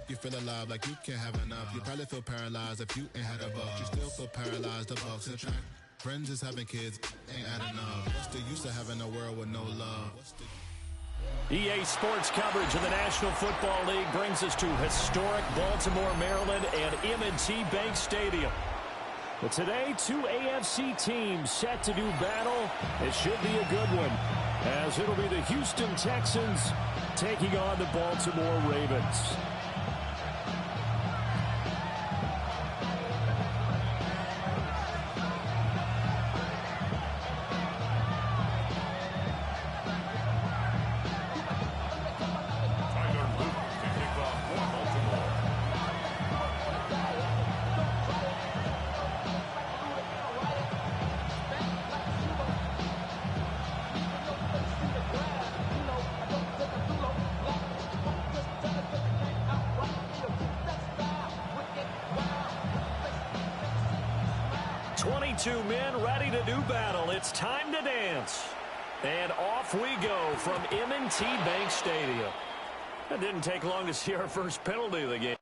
You feel alive like you can't have enough. You probably feel paralyzed if you ain't had a buck. You still feel paralyzed, the bucks attract. Friends is having kids, ain't adding up. What's the use of having a world with no love? EA Sports coverage of the National Football League brings us to historic Baltimore, Maryland and M&T Bank Stadium. But today, two AFC teams set to do battle. It should be a good one, as it'll be the Houston Texans taking on the Baltimore Ravens. Two men ready to do battle. It's time to dance. And off we go from M&T Bank Stadium. It didn't take long to see our first penalty of the game.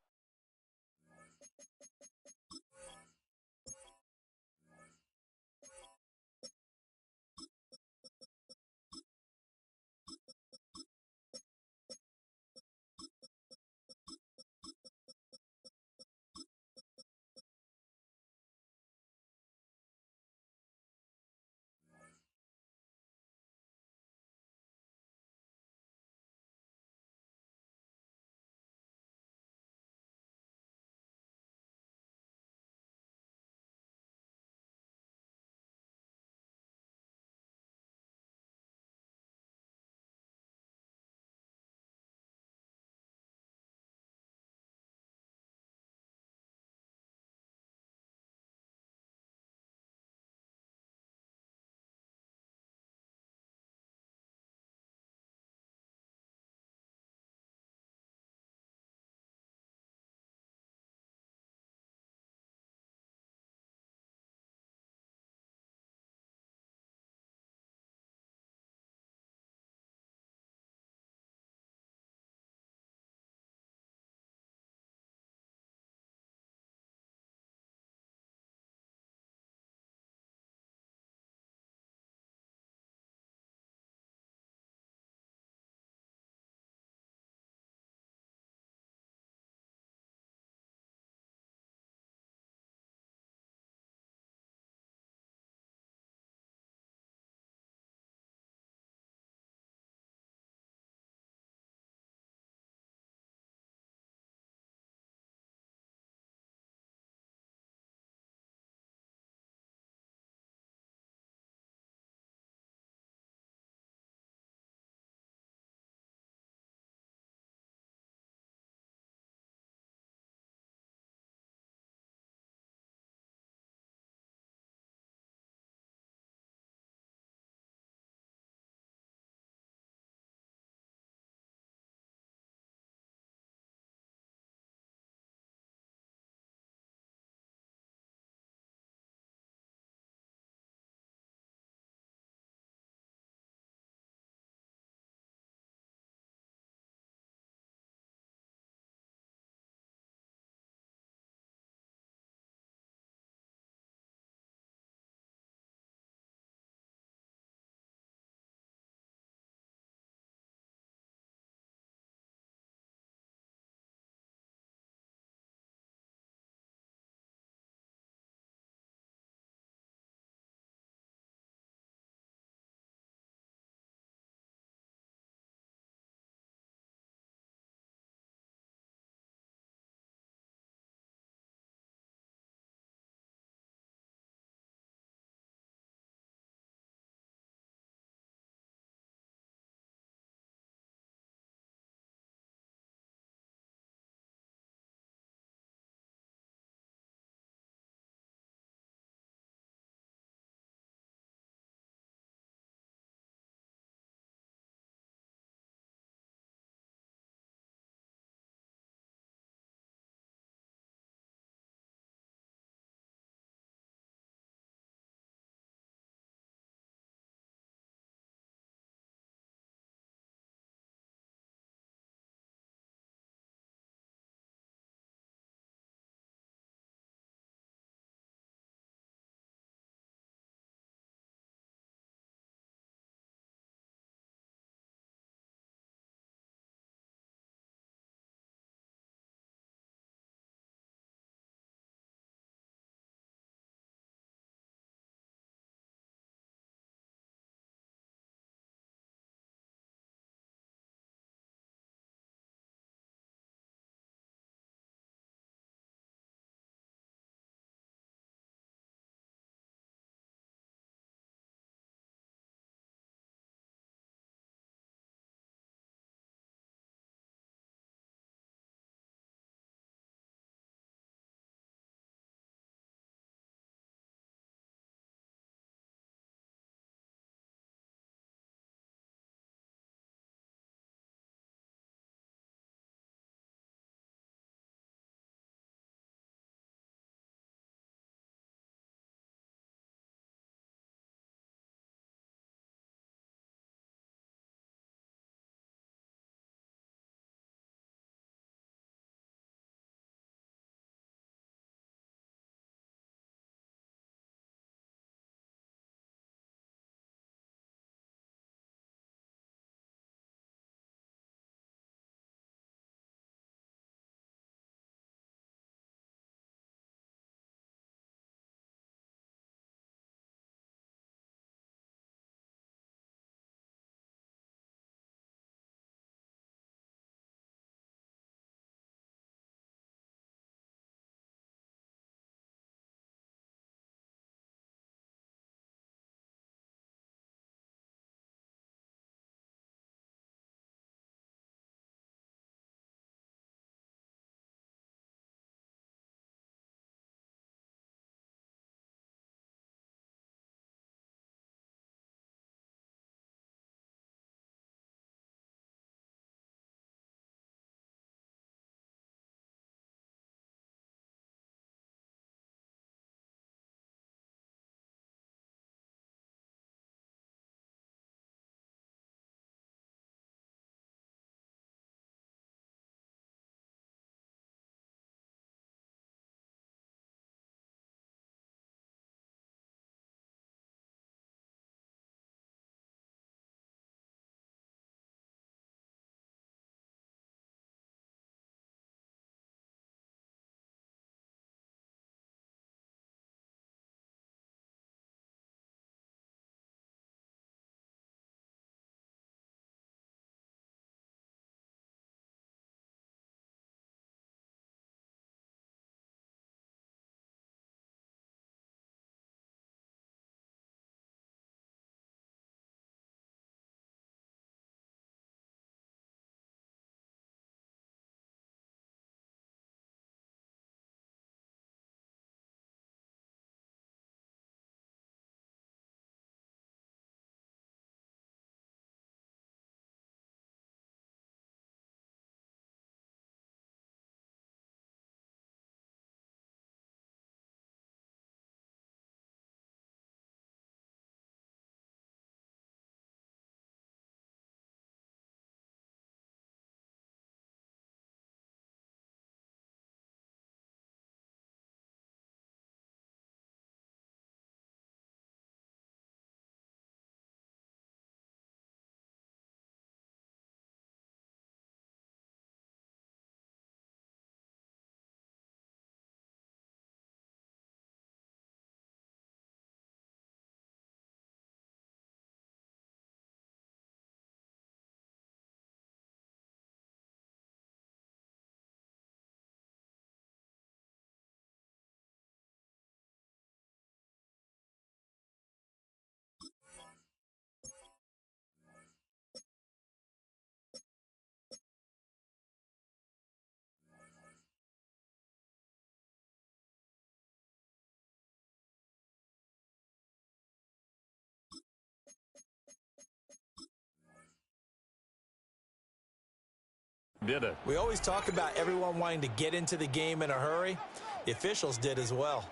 did it? We always talk about everyone wanting to get into the game in a hurry. The officials did as well.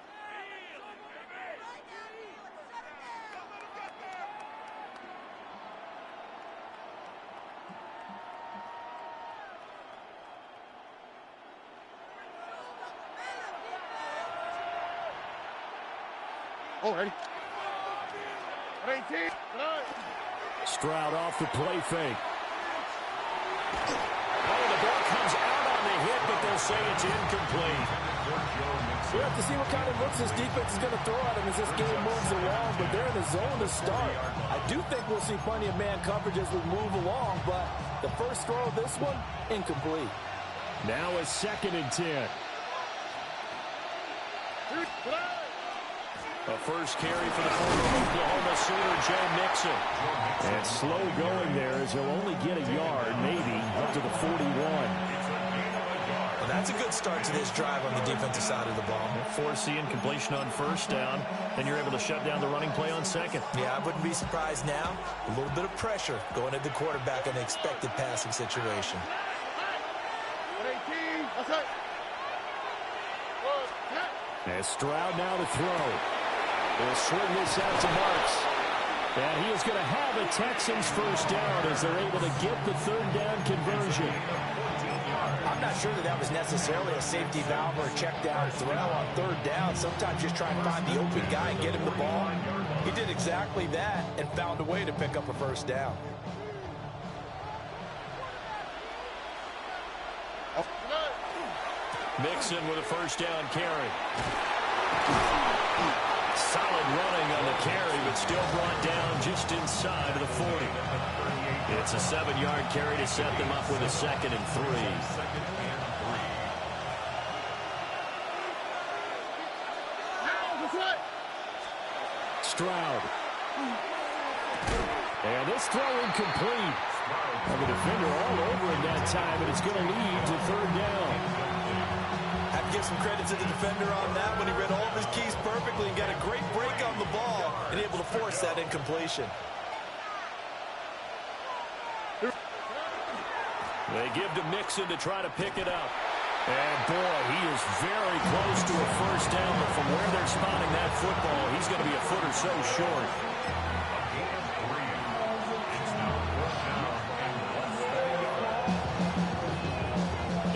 Ready? Stroud off the play fake. Oh, the ball comes out on the hit, but they'll say it's incomplete. We have to see what kind of looks this defense is going to throw at him as this game moves along, but they're in the zone to start. I do think we'll see plenty of man coverage as we move along, but the first throw of this one, incomplete. Now a 2nd and 10. A first carry for the former Oklahoma Sooner, Joe Mixon. And slow going there as he'll only get a yard, maybe, up to the 41. Well, that's a good start to this drive on the defensive side of the ball. Force the incompletion on first down, then you're able to shut down the running play on second. Yeah, I wouldn't be surprised now. A little bit of pressure going at the quarterback in an expected passing situation. As Stroud now to throw. They'll swing this out to Marks. And he is going to have a Texans first down as they're able to get the 3rd down conversion. I'm not sure that was necessarily a safety valve or a check down throw on 3rd down. Sometimes just try and find the open guy and get him the ball. He did exactly that and found a way to pick up a first down. Mixon with a first down carry. Solid running on the carry, but still brought down just inside of the 40. It's a 7-yard carry to set them up with a 2nd and 3. Stroud. And this throw incomplete. And the defender all over it that time, and it's going to lead to 3rd down. Have to give some credit to the defender on that when he read all of his keys perfectly and got a great break on the ball and able to force that incompletion. They give to Mixon to try to pick it up. And, boy, he is very close to a first down, but from where they're spotting that football, he's going to be a foot or so short.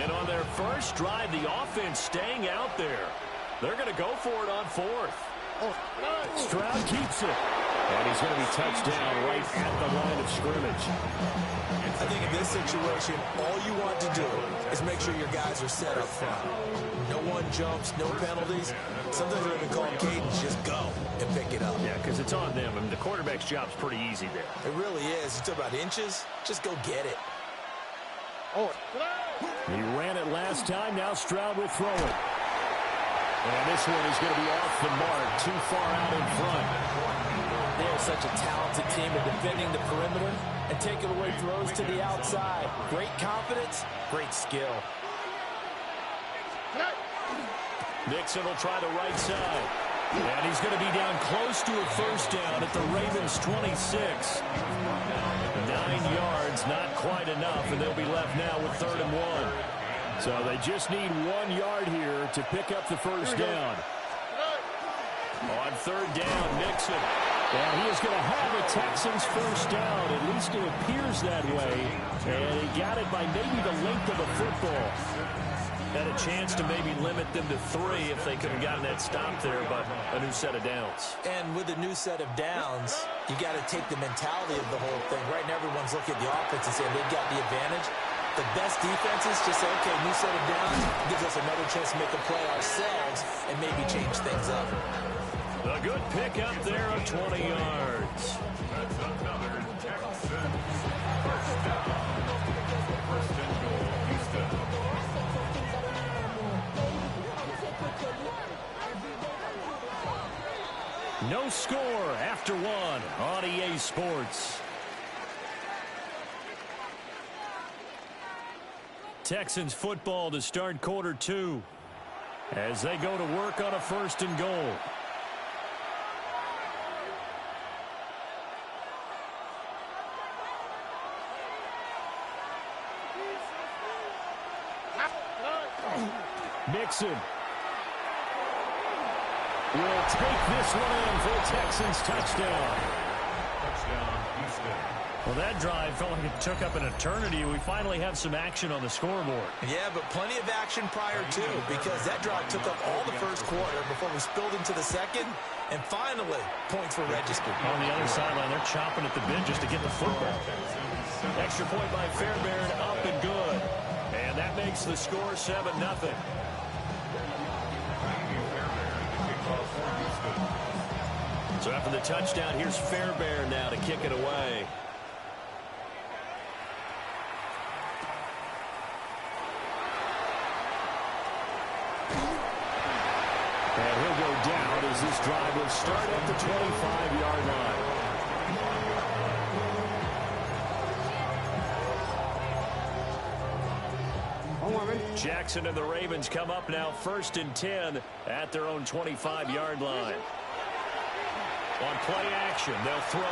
And on their first drive, the offense staying out there. They're going to go for it on 4th. Stroud keeps it. And he's going to be touched down right at the line of scrimmage. I think in this situation, all you want to do is make sure your guys are set up front. No one jumps, no penalties. Sometimes they're even calling cadence, just go and pick it up. Yeah, because it's on them. I mean, the quarterback's job's pretty easy there. It really is. You talk about inches, just go get it. He ran it last time. Now Stroud will throw it. And this one is going to be off the mark, too far out in front. They are such a talented team at defending the perimeter and taking away throws to the outside. Great confidence, great skill. Nixon will try the right side. And he's going to be down close to a first down at the Ravens' 26. 9 yards, not quite enough, and they'll be left now with 3rd and 1. So they just need 1 yard here to pick up the first down. On 3rd down, Nixon. And he is going to have a Texans first down. At least it appears that way. And he got it by maybe the length of a football. Had a chance to maybe limit them to 3 if they could have gotten that stop there, but a new set of downs. And with a new set of downs, you got to take the mentality of the whole thing. Right now, everyone's looking at the offense and saying they've got the advantage. The best defenses just say, okay, new set of downs gives us another chance to make a play ourselves and maybe change things up. A good pick up there of 20 yards. No score after 1 on EA Sports. Texans football to start quarter 2 as they go to work on a 1st and goal. Mixon will take this one in for a Texans touchdown. Well, that drive felt like it took up an eternity. We finally have some action on the scoreboard. Yeah, but plenty of action prior to, because that drive took up all the first quarter before we spilled into the second, and finally, points were registered. On the other sideline, they're chomping at the bit just to get the football. Extra point by Fairbairn, up and good. And that makes the score 7-0. So after the touchdown, here's Fairbairn now to kick it away. And he'll go down as this drive will start at the 25-yard line. Jackson and the Ravens come up now 1st and 10 at their own 25-yard line. On play action, they'll throw.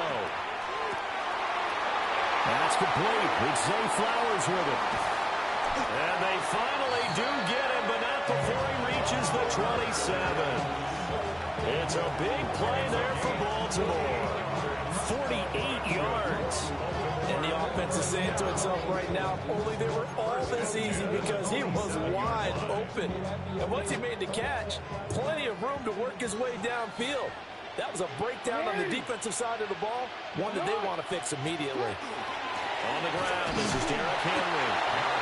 That's complete. It's Zay Flowers with it. And they finally do get him, but not before he reaches the 27. It's a big play there for Baltimore. 48 yards. And the offense is saying to itself right now, only they were all this easy because he was wide open. And once he made the catch, plenty of room to work his way downfield. That was a breakdown on the defensive side of the ball, one that they want to fix immediately. On the ground, this is Derrick Henry.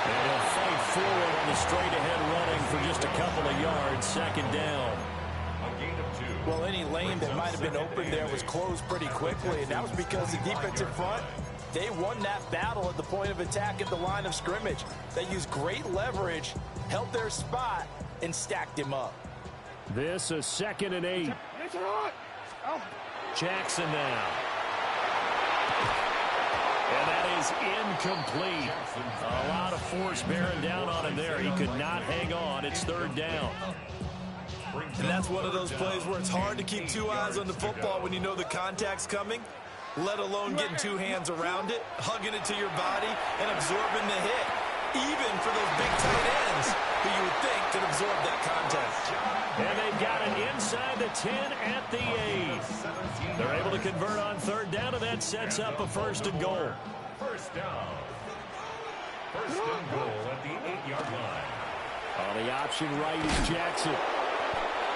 And he'll fight forward on the straight-ahead running for just a couple of yards, 2nd down. Well, any lane that might have been open there was closed pretty quickly, and that was because the defensive front, they won that battle at the point of attack at the line of scrimmage. They used great leverage, held their spot, and stacked him up. This is 2nd and 8. Jackson now. And that is incomplete. A lot of force bearing down on him there. He could not hang on. It's 3rd down. And that's one of those plays where it's hard to keep 2 eyes on the football when you know the contact's coming, let alone getting 2 hands around it, hugging it to your body, and absorbing the hit, even for those big tight ends who you would think could absorb that contact. And they've got it inside the 10 at the 8. They're able to convert on 3rd down, and that sets up a 1st and goal. 1st down. 1st and goal at the 8-yard line. On the option right is Jackson.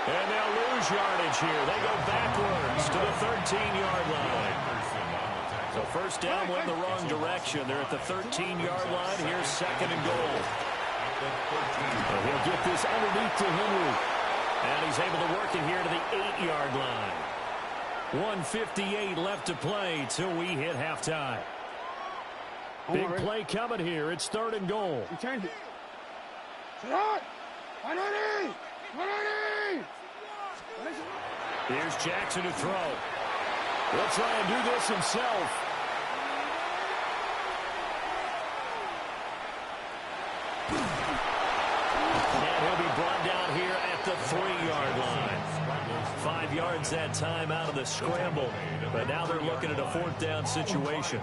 And they'll lose yardage here. They go backwards to the 13-yard line. So 1st down went the wrong direction. They're at the 13-yard line. Here's 2nd and goal. And he'll get this underneath to Henry. And he's able to work it here to the 8-yard line. 1:58 left to play till we hit halftime. Big play coming here. It's 3rd and goal. Change it. Here's Jackson to throw. He'll try and do this himself. And he'll be brought down here at the 3-yard line. 5 yards that time out of the scramble. But now they're looking at a 4th down situation.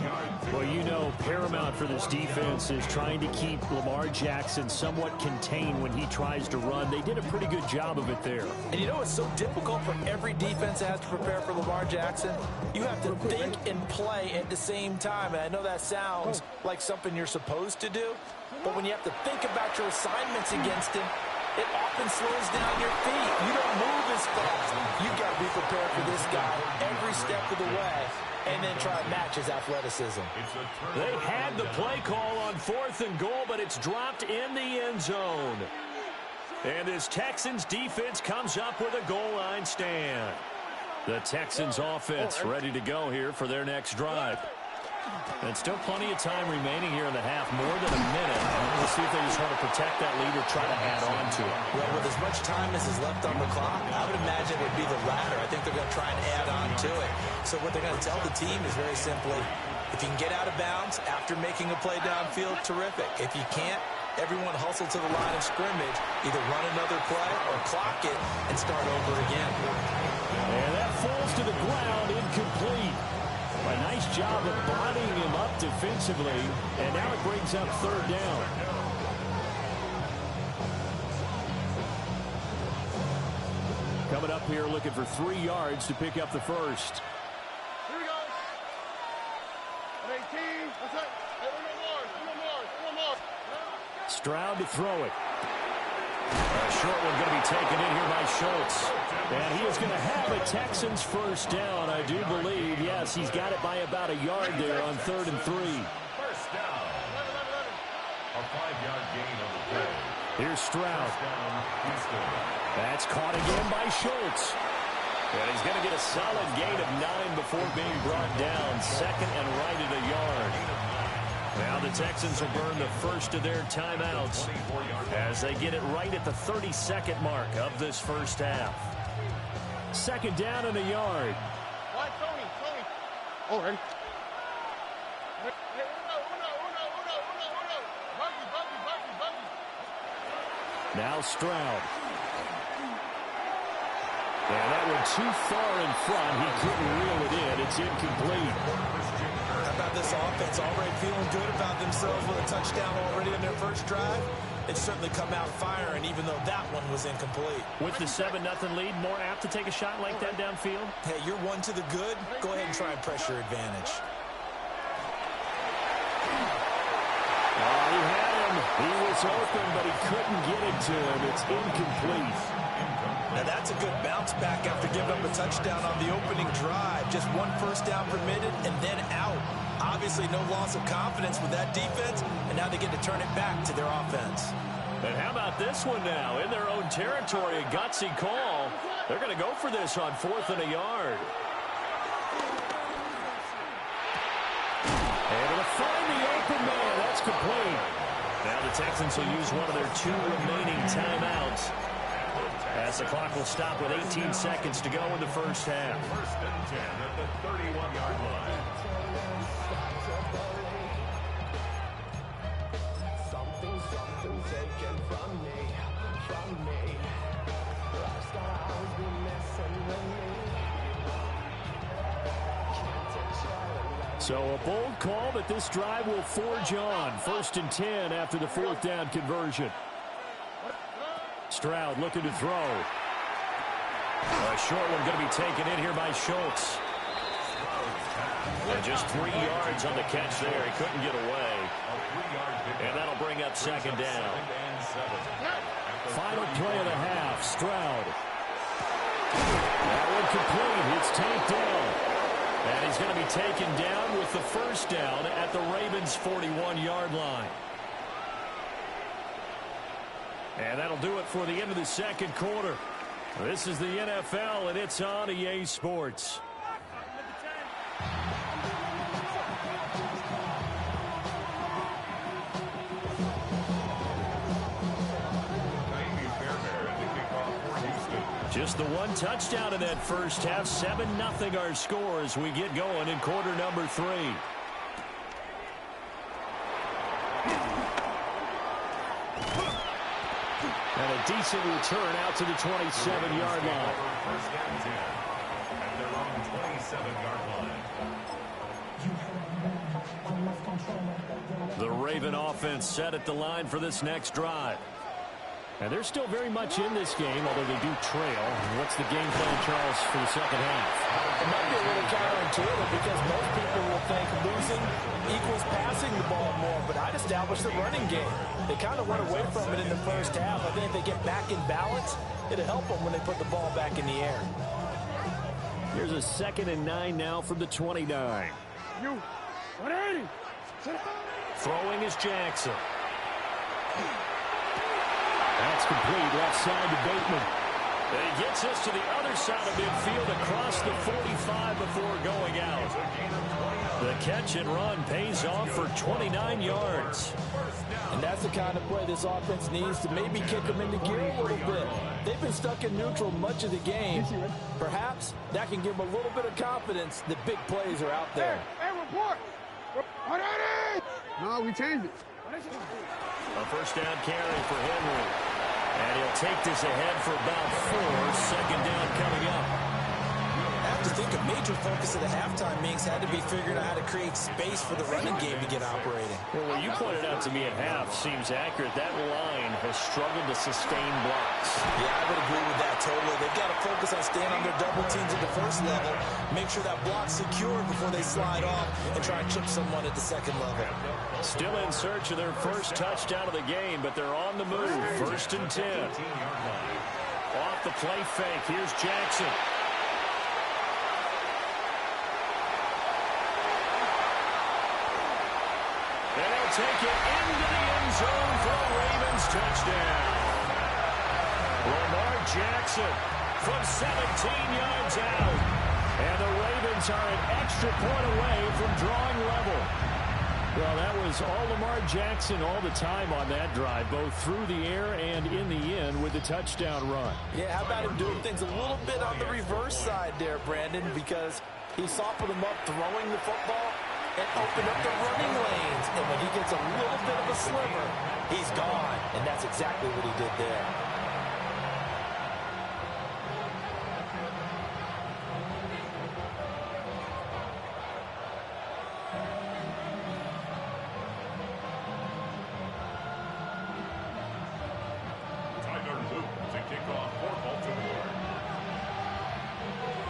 Well, you know, paramount for this defense is trying to keep Lamar Jackson somewhat contained when he tries to run. They did a pretty good job of it there. And you know it's so difficult for every defense that has to prepare for Lamar Jackson? You have to think and play at the same time. And I know that sounds like something you're supposed to do. But when you have to think about your assignments against him, it often slows down your feet. You don't move as fast. You've got to be prepared for this guy every step of the way and then try to match his athleticism. They had the play call on 4th and goal, but it's dropped in the end zone. And this Texans defense comes up with a goal line stand. The Texans offense ready to go here for their next drive. And still plenty of time remaining here in the half, more than a minute. We'll see if they just want to protect that lead or try to add on to it. Well, with as much time as is left on the clock, I would imagine it would be the latter. I think they're going to try and add on to it. So what they're going to tell the team is very simply, if you can get out of bounds after making a play downfield, terrific. If you can't, everyone hustle to the line of scrimmage, either run another play or clock it and start over again. And that falls to the ground, incomplete. A nice job of bodying him up defensively, and now it brings up 3rd down. coming up here looking for 3 yards to pick up the first. Here we go. 18. That's it. Hey, one more. Stroud to throw it. A short one going to be taken in here by Schultz. And he is going to have a Texans first down, I do believe. Yes, he's got it by about a yard there on 3rd and 3. First down. A 5-yard gain on the play. Here's Stroud. That's caught again by Schultz. And he's going to get a solid gain of 9 before being brought down. 2nd and right at a yard. Now the Texans will burn the first of their timeouts as they get it right at the 32nd mark of this first half. 2nd down and a yard. Tony. Oh, ready. Now Stroud. And that one too far in front. He couldn't reel it in. It's incomplete. How about this offense? Already feeling good about themselves with a touchdown already in their first drive. It's certainly come out firing, even though that one was incomplete. With the 7-0 lead, more apt to take a shot like that downfield? Hey, you're one to the good. Go ahead and try and press your advantage. Oh, he had him. He was open, but he couldn't get it to him. It's incomplete. Now that's a good bounce back after giving up a touchdown on the opening drive. Just 1 first down permitted and then out. Obviously no loss of confidence with that defense, and now they get to turn it back to their offense. And how about this one now? In their own territory, a gutsy call. They're going to go for this on 4th and a yard. Able to find the open man. That's complete. Now the Texans will use one of their 2 remaining timeouts, as the clock will stop with 18 seconds to go in the first half. 1st and 10 at the 31-yard line. Something taken from me. Lifestyle always been messing with me. So a bold call that this drive will forge on. 1st and 10 after the 4th down conversion. Stroud looking to throw. A short one going to be taken in here by Schultz. And just 3 yards on the catch there. He couldn't get away. And that'll bring up 2nd down. Final play of the half. Stroud. That one complete. It's tanked down. And he's going to be taken down with the first down at the Ravens' 41-yard line. And that'll do it for the end of the 2nd quarter. This is the NFL, and it's on EA Sports. Just the 1 touchdown in that first half. 7-0 our score as we get going in quarter number 3. And a decent return out to the 27-yard line. First and 10 at their own 27-yard line. The Raven offense set at the line for this next drive. And they're still very much in this game, although they do trail. What's the game plan, Charles, for the second half? It might be a little counterintuitive because most people will think losing equals passing the ball more, but I'd establish the running game. They kind of went away from it in the first half. I think if they get back in balance, it'll help them when they put the ball back in the air. Here's a 2nd and 9 now from the 29. Throwing is Jackson. That's complete, left side to Bateman. And he gets us to the other side of midfield across the 45 before going out. The catch and run pays off for 29 yards. And that's the kind of play this offense needs to maybe kick them into gear a little bit. They've been stuck in neutral much of the game. Perhaps that can give them a little bit of confidence that big plays are out there. Hey, report! No, we changed it. A first down carry for Henry. And he'll take this ahead for about 4. 2nd down coming up. After think a major focus of the halftime meetings had to be figuring out how to create space for the running game to get operating. Well, what you pointed out to me at half seems accurate. That line has struggled to sustain blocks. Yeah, I would agree with that totally. They've got to focus on staying on their double teams at the first level, make sure that block's secured before they slide off, and try and chip someone at the second level. Still in search of their first touchdown of the game, but they're on the move. 1st and 10. Off the play fake. Here's Jackson. And he'll take it into the end zone for a Ravens touchdown. Lamar Jackson from 17 yards out. And the Ravens are an extra point away from drawing level. Well, that was all Lamar Jackson all the time on that drive, both through the air and in the end with the touchdown run. Yeah, how about him doing things a little bit on the reverse side there, Brandon, because he softened him up throwing the football and opened up the running lanes. And when he gets a little bit of a sliver, he's gone. And that's exactly what he did there.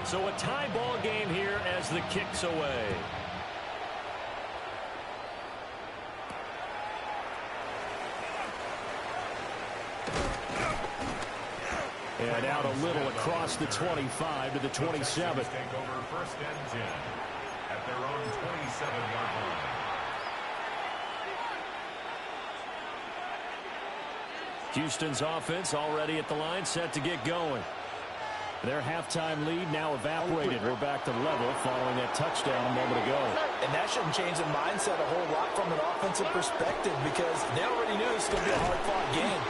So a tie ball game here as the kick's away. And out a little across the 25 to the 27. Take over 1st and 10 at their own 27-yard line. Houston's offense already at the line, set to get going. Their halftime lead now evaporated. We're back to level following that touchdown a moment ago. And that shouldn't change the mindset a whole lot from an offensive perspective because they already knew it was going to be a hard-fought game.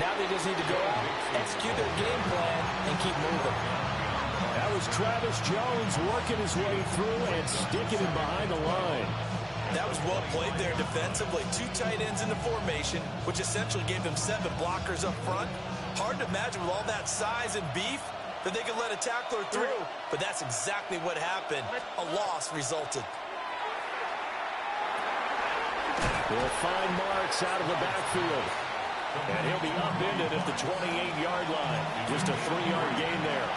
Now they just need to go out, execute their game plan, and keep moving. That was Travis Jones working his way through and sticking him behind the line. That was well played there defensively. 2 tight ends in the formation, which essentially gave them 7 blockers up front. Hard to imagine with all that size and beef that they could let a tackler through, but that's exactly what happened. A loss resulted. Will find Marks out of the backfield. And he'll be upended at the 28-yard line. Just a 3-yard gain there.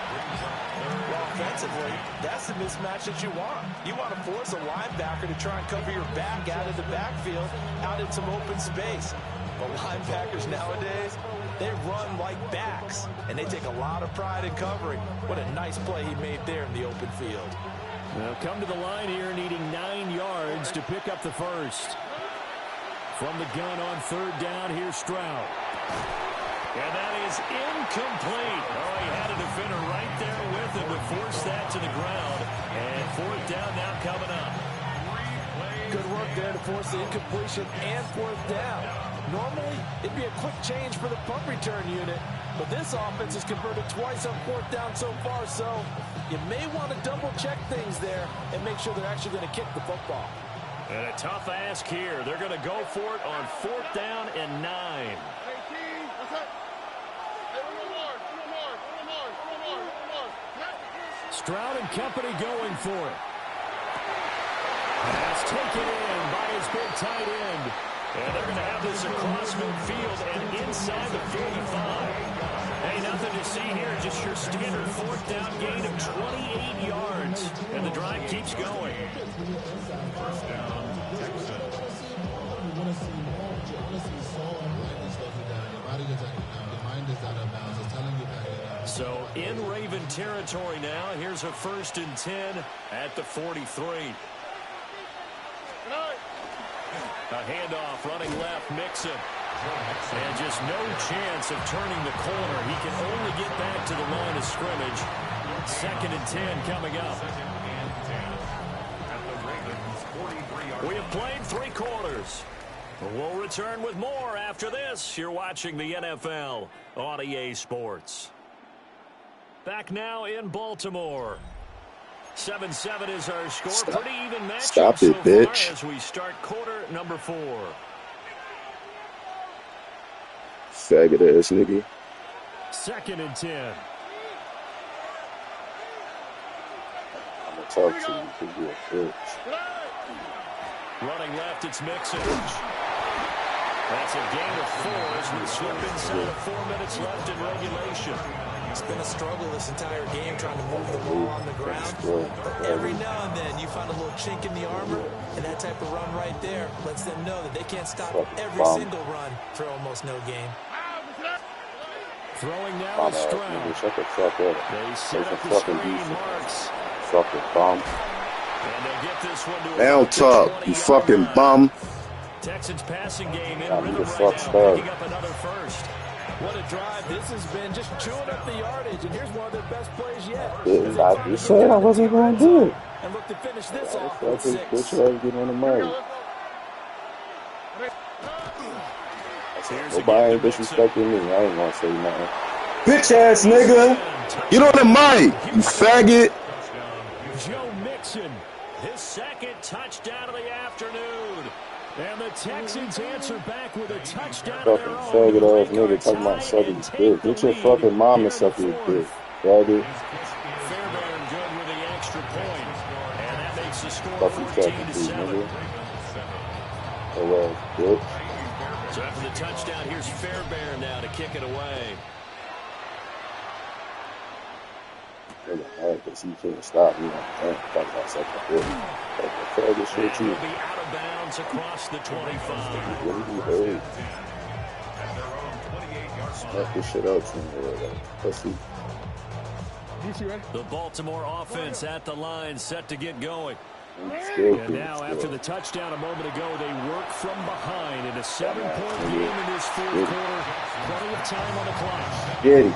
Well, offensively, that's the mismatch that you want. You want to force a linebacker to try and cover your back out of the backfield, out in some open space. But linebackers nowadays, they run like backs, and they take a lot of pride in covering. What a nice play he made there in the open field. They'll come to the line here needing 9 yards to pick up the first. From the gun on 3rd down, here's Stroud. And that is incomplete. Oh, he had a defender right there with him to force that to the ground. And 4th down now coming up. Good work there to force the incompletion and 4th down. Normally, it'd be a quick change for the punt return unit, but this offense has converted twice on 4th down so far, so you may want to double-check things there and make sure they're actually going to kick the football. And a tough ask here. They're going to go for it on 4th down and 9. Stroud and company going for it. That's taken in by his big tight end. And they're going to have this across midfield and inside the 45. Hey, nothing to see here. Just your standard 4th down gain of 28 yards. And the drive keeps going. 1st down, Texans. So in Raven territory now. Here's a 1st and 10 at the 43. A handoff running left, Mixon. And just no chance of turning the corner. He can only get back to the line of scrimmage. 2nd and 10 coming up. We have played 3 quarters. We'll return with more after this. You're watching the NFL on EA Sports. Back now in Baltimore. 7-7 is our score. Pretty even matchup Stop so it, bitch. far as we start quarter number 4. Faggot ass nigga. 2nd and 10. talk to you because you're a bitch. Running left, it's Mixon. That's a gain of 4 as we slip inside of 4 minutes left in regulation. It's been a struggle this entire game trying to move the ball on the ground. But every now and then you find a little chink in the armor, and that type of run right there lets them know that they can't stop every single run for almost no gain. Throwing now is Stroud. Shut the fuck up. They set up the screen marks. Fucking bum. And they'll get this one to Now talk, you fucking bum. Texans passing game in Got me rhythm the right fuck now, started. picking up another first. What a drive this has been, just chewing up the yardage, and here's one of their best plays yet. I just said I wasn't going to do it. And look to finish this off That's with his 6. bitch ass getting on the mic. Nobody ain't disrespecting me. I ain't gonna say nothing. Bitch ass nigga! Get on the mic, you faggot! Joe Mixon, his second touchdown of the afternoon. And the Texans answer back with a touchdown of their own. Fucking faggot ass nigga talking about sucking his dick. Get your fucking mom and suck your dick, faggot. Fairbairn good with the extra point. And that makes the score Fucking 14-7. Oh well, bitch. So after the touchdown, here's Fairbairn now to kick it away. Because he couldn't stop me. Talk about sucking dick. Faggot shit too. He'll be out of bounds across the 25. What did he hurt? Smack this shit up to me. Pussy. The Baltimore offense at the line, set to get going. And now, after the touchdown a moment ago, they work from behind in a 7-point game in this fourth quarter. Plenty of time on the clock. Get it. I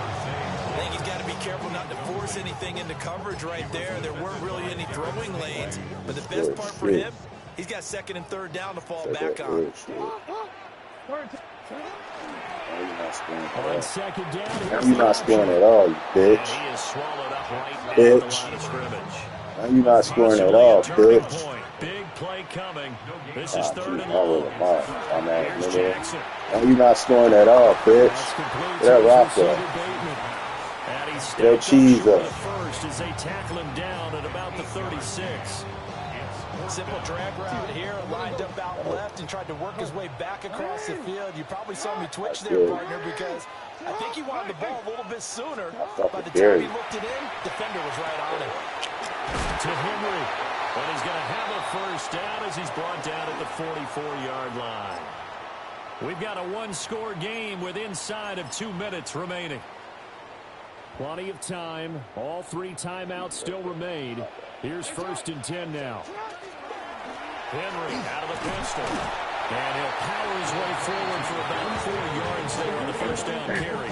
think he's got to be careful not to force anything into coverage right there. There weren't really any throwing lanes. But the best part for him, he's got 2nd and 3rd down to fall back on. On 2nd down, You're not scoring at all, you bitch. he is swallowed up right now Bitch. at the line of scrimmage. Now you're not scoring at all, bitch. Big play coming. This is 3rd and long. long. Here's Jackson. Now you're not scoring at all, bitch. Get that rock up. And he Get that cheese up. First as they tackle him down at about the 36. Simple drag route here, lined up out left and tried to work his way back across the field. You probably saw me twitch there, partner, because I think he wanted the ball a little bit sooner. By the time he looked it in, defender was right on him. To Henry. But he's going to have a first down as he's brought down at the 44-yard line. We've got a one-score game with inside of 2 minutes remaining. Plenty of time. All 3 timeouts still remain. Here's 1st and 10 now. Henry out of the pistol. And he'll power his way forward for about 4 yards there on the first down carry.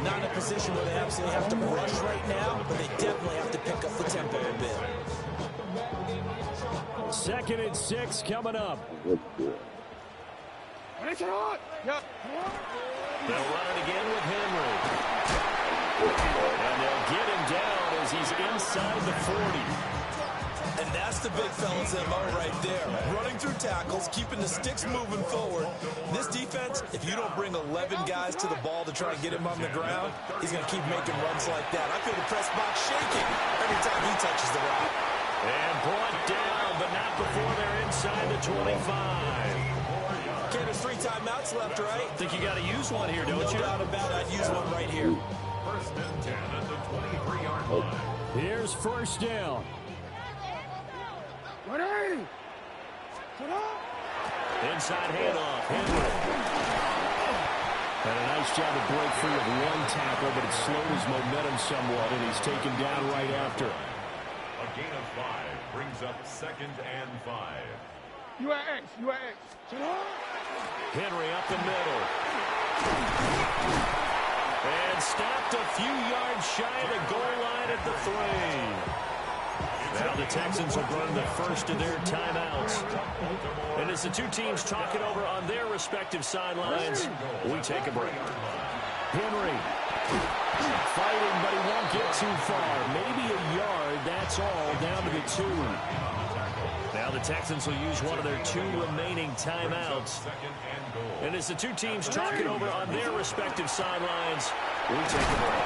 Not in a position where they absolutely have to rush right now, but they definitely have to pick up the tempo a bit. 2nd and 6 coming up. They'll run it again with Henry. And they'll get him down as he's inside the 40. And that's the big fella's MO right there. Running through tackles, keeping the sticks moving forward. This defense, if you don't bring 11 guys to the ball to try and get him on the ground, he's going to keep making runs like that. I feel the press box shaking every time he touches the rock. And brought down, but not before they're inside the 25. Okay, there's 3 timeouts left, right? Think you got to use one here, don't you? No doubt about it. I'd use one right here. 1st and 10 at the 23-yard line. Here's 1st down. Inside handoff, Henry. And a nice job to break free of 1 tackle, but it slowed his momentum somewhat, and he's taken down right after. A gain of 5 brings up 2nd and 5. Henry up the middle. And stopped a few yards shy of the goal line at the 3. Now the Texans will burn the first of their timeouts. And as the 2 teams talk it over on their respective sidelines, we take a break. Henry fighting, but he won't get too far. Maybe a yard, that's all, down to the 2. Now the Texans will use one of their 2 remaining timeouts. And as the 2 teams talk it over on their respective sidelines, we take a break.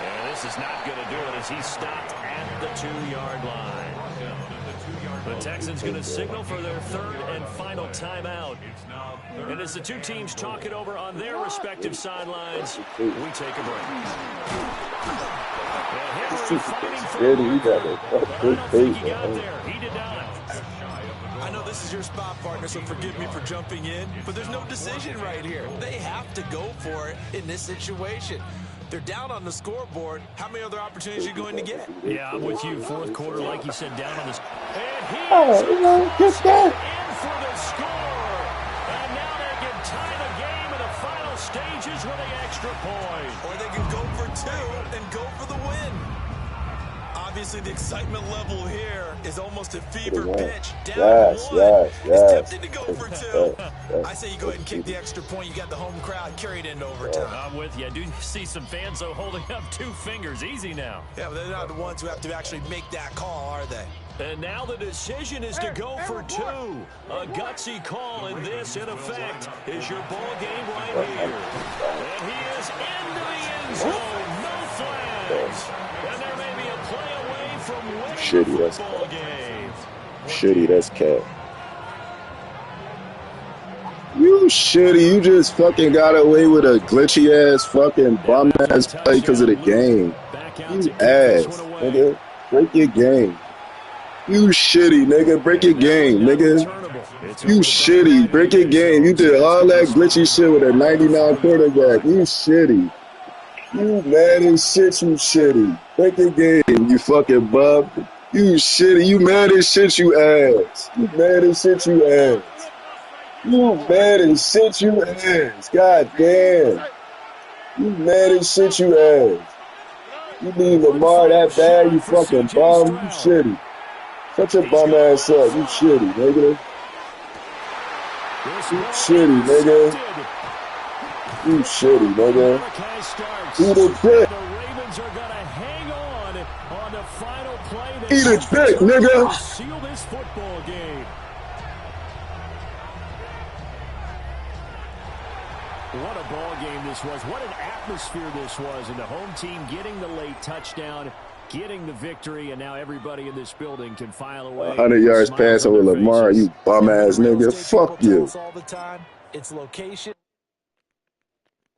And this is not going to do it as he's stopped at the 2-yard line. The Texans going to signal for their third and final timeout. And as the two teams talk it over on their respective sidelines, we take a break. He did not. I know this is your spot, partner, so forgive me for jumping in, but there's no decision right here. They have to go for it in this situation. They're down on the scoreboard. How many other opportunities are you going to get? Yeah, I'm with you. Fourth quarter, like you said, down on the score. And he Get that. in for the score. And now they can tie the game in the final stages with the extra point. Or they can go for two and go for the win. Obviously, the excitement level here is almost at fever pitch. Down one. It's tempting to go for two. I say you go ahead and kick the extra point. You got the home crowd carried into overtime. I'm with you. I do see some fans, though, holding up 2 fingers. Easy now. Yeah, but they're not the ones who have to actually make that call, are they? And now the decision is to go for 2. A gutsy call, and this, in effect, is your ball game right here. And he is into the end zone. No flags. And there may be a play away from winning Shitty, the football game. Shitty, that's cat. You shitty, you just fucking got away with a glitchy ass fucking bum ass play because of the game. You ass, nigga. Break your game. You shitty, nigga. Break your game, nigga. You shitty. Break your game. You did all that glitchy shit with a 99 quarterback. You shitty. You mad as shit, you shitty. Break your game, you fucking bub. You shitty. You mad as shit, you ass. You mad as shit, you ass. You mad as shit, you ass. God damn. You mad as shit, you ass. You need Lamar that bad, you fucking bum. You shitty. Shut your bum ass up. You shitty, nigga. You shitty, nigga. You shitty, nigga. Eat a dick. Eat a dick, nigga. Seal this football game. What a ball game this was. What an atmosphere this was. And the home team getting the late touchdown, getting the victory, and now everybody in this building can file away. 100 yards pass over Lamar, you bum ass nigga. Fuck you. All the time, it's location.